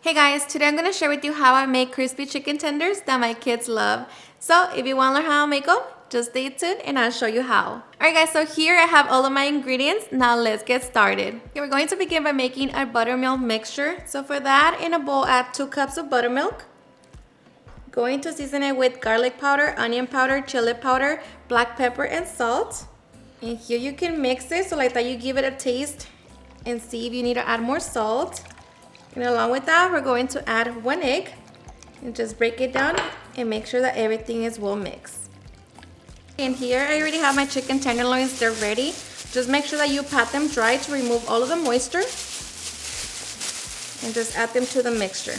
Hey guys, today I'm going to share with you how I make crispy chicken tenders that my kids love. So if you want to learn how to make them, just stay tuned and I'll show you how. Alright guys, so here I have all of my ingredients. Now let's get started. Okay, we're going to begin by making our buttermilk mixture. So for that, in a bowl, add 2 cups of buttermilk. Going to season it with garlic powder, onion powder, chili powder, black pepper, and salt. And here you can mix it so like that you give it a taste and see if you need to add more salt. And along with that, we're going to add 1 egg and just break it down and make sure that everything is well mixed. And here I already have my chicken tenderloins, they're ready. Just make sure that you pat them dry to remove all of the moisture and just add them to the mixture.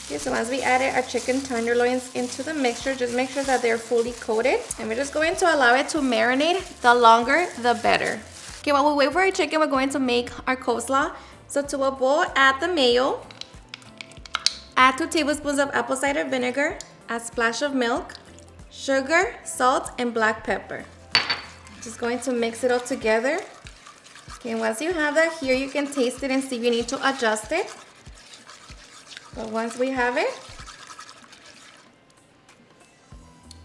Okay, so once we added our chicken tenderloins into the mixture, just make sure that they're fully coated. And we're just going to allow it to marinate. The longer, the better. Okay, while we wait for our chicken, we're going to make our coleslaw. So to a bowl, add the mayo. Add 2 tablespoons of apple cider vinegar. A splash of milk, sugar, salt, and black pepper. Just going to mix it all together. Okay, and once you have that, here you can taste it and see if you need to adjust it. But once we have it,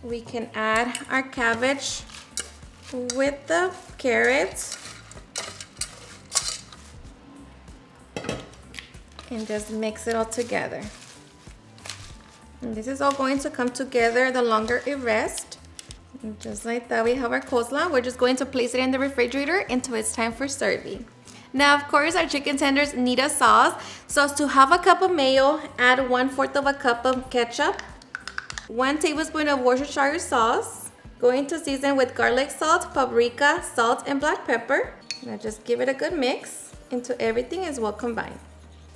we can add our cabbage with the carrots and just mix it all together. And this is all going to come together the longer it rests. And just like that, we have our coleslaw. We're just going to place it in the refrigerator until it's time for serving. Now, of course, our chicken tenders need a sauce. So to half a cup of mayo, add 1/4 of a cup of ketchup, 1 tablespoon of Worcestershire sauce. Going to season with garlic salt, paprika, salt, and black pepper. Now just give it a good mix until everything is well combined.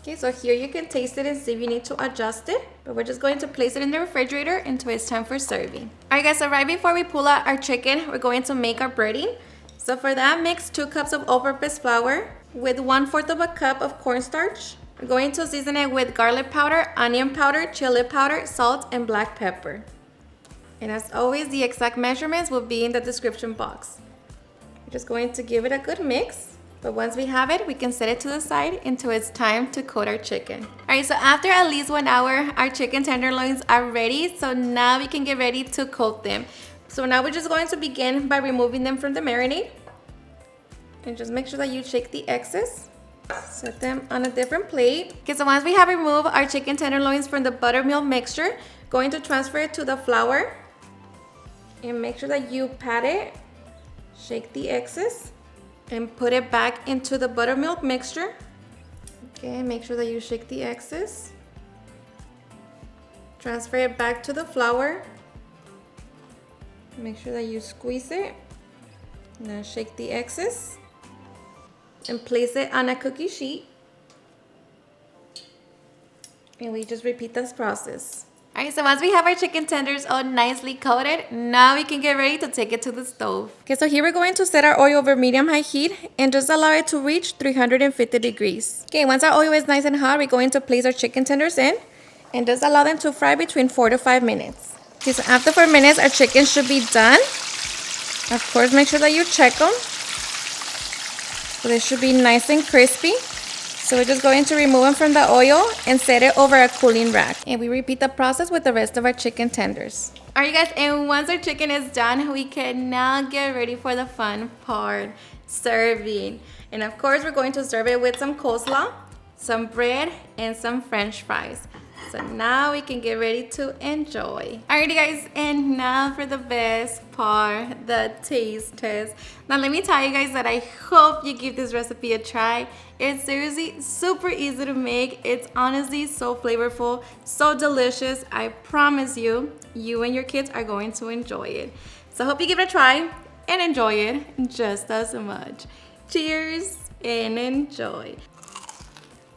Okay, so here you can taste it and see if you need to adjust it. But we're just going to place it in the refrigerator until it's time for serving. Alright guys, so right before we pull out our chicken, we're going to make our breading. So for that, mix 2 cups of all-purpose flour with 1/4 of a cup of cornstarch. We're going to season it with garlic powder, onion powder, chili powder, salt, and black pepper. And as always, the exact measurements will be in the description box. We're just going to give it a good mix. But once we have it, we can set it to the side until it's time to coat our chicken. Alright, so after at least 1 hour, our chicken tenderloins are ready. So now we can get ready to coat them. So now we're just going to begin by removing them from the marinade. And just make sure that you shake the excess. Set them on a different plate. Okay, so once we have removed our chicken tenderloins from the buttermilk mixture, going to transfer it to the flour. And make sure that you pat it, shake the excess, and put it back into the buttermilk mixture. Okay, make sure that you shake the excess. Transfer it back to the flour. Make sure that you squeeze it. Now shake the excess. And place it on a cookie sheet. And we just repeat this process. Alright, so once we have our chicken tenders all nicely coated, now we can get ready to take it to the stove. Okay, so here we're going to set our oil over medium-high heat and just allow it to reach 350 degrees. Okay, once our oil is nice and hot, we're going to place our chicken tenders in and just allow them to fry between 4 to 5 minutes. Okay, so after 4 minutes, our chicken should be done. Of course, make sure that you check them. So they should be nice and crispy. So we're just going to remove them from the oil and set it over a cooling rack. And we repeat the process with the rest of our chicken tenders. Alright guys, and once our chicken is done, we can now get ready for the fun part, serving. And of course, we're going to serve it with some coleslaw, some bread, and some French fries. So now we can get ready to enjoy. Alrighty guys, and now for the best part, the taste test. Now let me tell you guys that I hope you give this recipe a try. It's seriously super easy to make. It's honestly so flavorful, so delicious. I promise you, you and your kids are going to enjoy it. So I hope you give it a try and enjoy it just as much. Cheers and enjoy.